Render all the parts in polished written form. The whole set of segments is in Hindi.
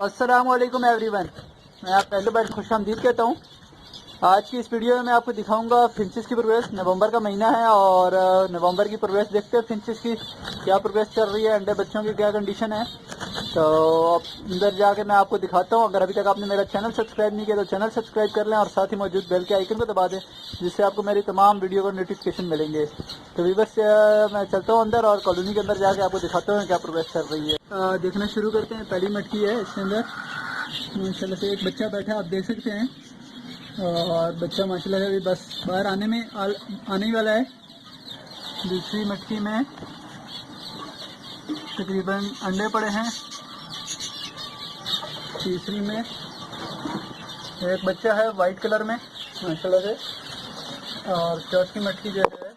अस्सलामुअलैकुम एवरीवन। मैं आप पहले बार खुशामदीद कहता हूँ। आज की इस वीडियो में मैं आपको दिखाऊंगा फिंचेस की प्रोग्रेस। नवंबर का महीना है और नवंबर की प्रोग्रेस देखते हैं फिंचेस की क्या प्रोग्रेस चल रही है, अंडे बच्चों की क्या कंडीशन है। तो अंदर जाके मैं आपको दिखाता हूँ। अगर अभी तक आपने मेरा चैनल सब्सक्राइब नहीं किया तो चैनल सब्सक्राइब कर लें और साथ ही मौजूद बेल के आइकन को दबा दें, जिससे आपको मेरी तमाम वीडियो को नोटिफिकेशन मिलेंगे। तो वीवर्स मैं चलता हूँ अंदर और कॉलोनी के अंदर जाके आपको दिखाता हूँ क्या प्रोग्रेस चल रही है। देखना शुरू करते हैं। पहली मटकी है, इसके अंदर माशाल्लाह से एक बच्चा बैठा है, आप देख सकते हैं। और बच्चा माशाल्लाह से अभी बस बाहर आने ही वाला है। दूसरी मटकी में तकरीबन अंडे पड़े हैं। तीसरी में एक बच्चा है वाइट कलर में माशाल्लाह से। और चौथी मटकी जो है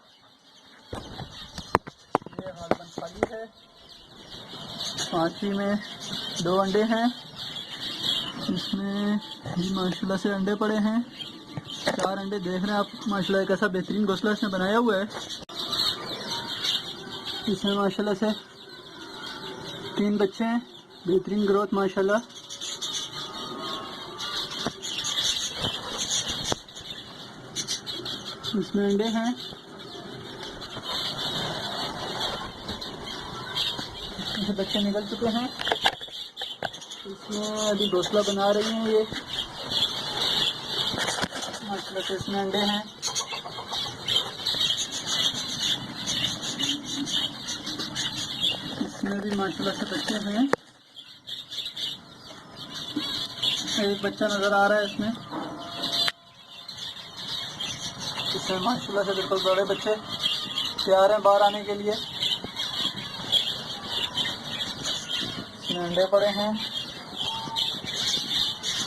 ये हालबन खाली है। पांचवी में 2 अंडे हैं, इसमें भी माशाल्लाह से अंडे पड़े हैं। 4 अंडे देख रहे हैं आप माशाल्लाह, कैसा बेहतरीन घोंसला इसने बनाया हुआ है। इसमें माशाल्लाह से 3 बच्चे हैं, बेहतरीन ग्रोथ माशाल्लाह। इसमें अंडे हैं। इसमें बच्चे निकल चुके हैं। इसमें अभी घोंसला बना रही हैं ये माशाल्लाह से। इसमें अंडे हैं। इसमें भी माशाल्लाह से बच्चे हैं। एक बच्चा नज़र आ रहा है इसमें माशाल्लाह से बिल्कुल बड़े बच्चे तैयार हैं बाहर आने के लिए। इसमें अंडे पड़े हैं।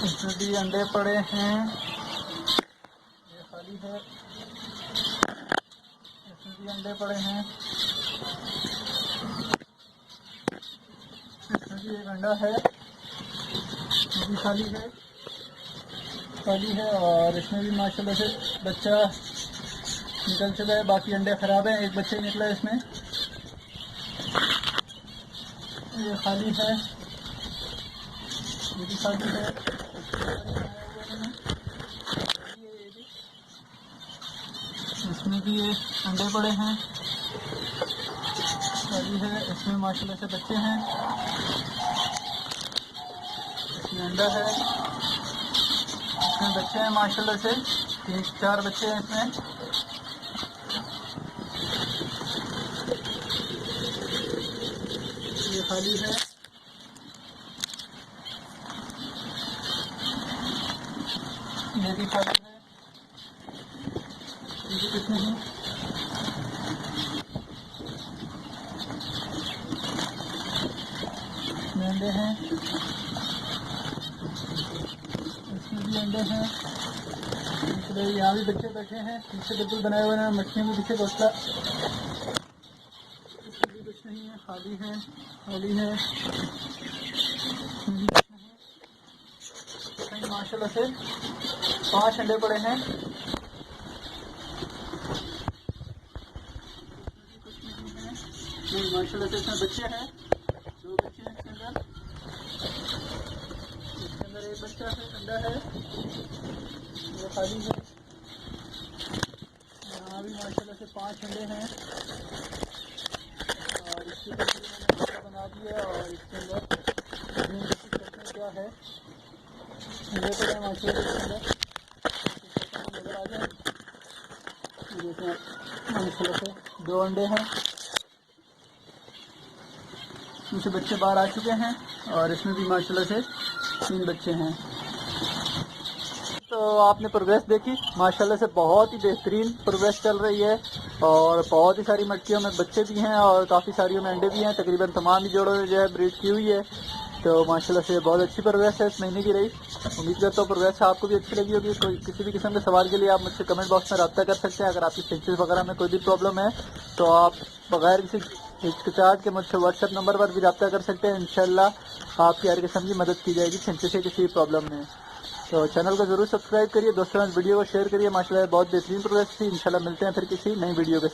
इसमें भी अंडे पड़े हैं। ये खाली है। इसमें भी अंडे पड़े हैं। इसमें भी एक अंडा है, ये भी खाली है। और इसमें भी माशाल्लाह से बच्चा निकल चुका है। बाकी अंडे ख़राब हैं, एक बच्चा ही निकला है इसमें। ये खाली है, ये भी खाली है। इसमें भी ये अंडे पड़े हैं, खाली है। इसमें माशाल्लाह से बच्चे हैं। इसमें अंडा है, इसमें बच्चे हैं माशाल्लाह से। 3-4 बच्चे हैं इसमें। ये खाली है। ये भी खाली है। ये भी कुछ नहीं। इसमें अंडे हैं। इसमें भी अंडे हैं। यहाँ भी बच्चे बैठे हैं, पीछे बिल्कुल बनाए हुए हैं। मछलियों के पीछे घोंसला। इसमें भी कुछ नहीं है, खाली है। माशाल्लाह से 5 अंडे पड़े हैं। नहीं माशाल्लाह से इसमें बच्चे हैं, 2 बच्चे हैं इसके अंदर। एक बच्चा है, अंडा है, ये खाली है। यहाँ भी माशाल्लाह से 5 अंडे हैं। और इसके अंदर मैंने बच्चा बना दिया। और इसके अंदर क्या है, अंडे पड़े हैं माशाल्लाह इसके अंदर। नजर आ जाए, देखें माशाल्लाह से 2 अंडे हैं। इसमें बच्चे बाहर आ चुके हैं। और इसमें भी माशाल्लाह से 3 बच्चे हैं। तो आपने प्रोग्रेस देखी, माशाल्लाह से बहुत ही बेहतरीन प्रोग्रेस चल रही है। और बहुत ही सारी मटकियों में बच्चे भी हैं और काफ़ी सारियों में अंडे भी हैं। तकरीबन तमाम ही जोड़ों ने जो है ब्रीड की हुई है। तो माशाल्लाह से बहुत अच्छी प्रोग्रेस है इस महीने की रही। उम्मीद करता हूँ प्रोग्रेस आपको भी अच्छी लगी होगी। कोई किसी भी किस्म के सवाल के लिए आप मुझसे कमेंट बॉक्स में रब्ता कर सकते हैं। अगर आपकी फिंचेस वगैरह में कोई भी प्रॉब्लम है तो आप बगैर किसी हिचकिचाहट के मुझसे व्हाट्सएप नंबर पर भी रब्ता कर सकते हैं। इंशाल्लाह आपकी हर किस्म की मदद की जाएगी फिंचेस से किसी प्रॉब्लम में। तो चैनल को ज़रूर सब्सक्राइब करिए, दोस्तों वीडियो को शेयर करिए। माशाल्लाह बहुत बेहतरीन प्रोग्रेस थी। इंशाल्लाह मिलते हैं फिर किसी नई वीडियो के साथ।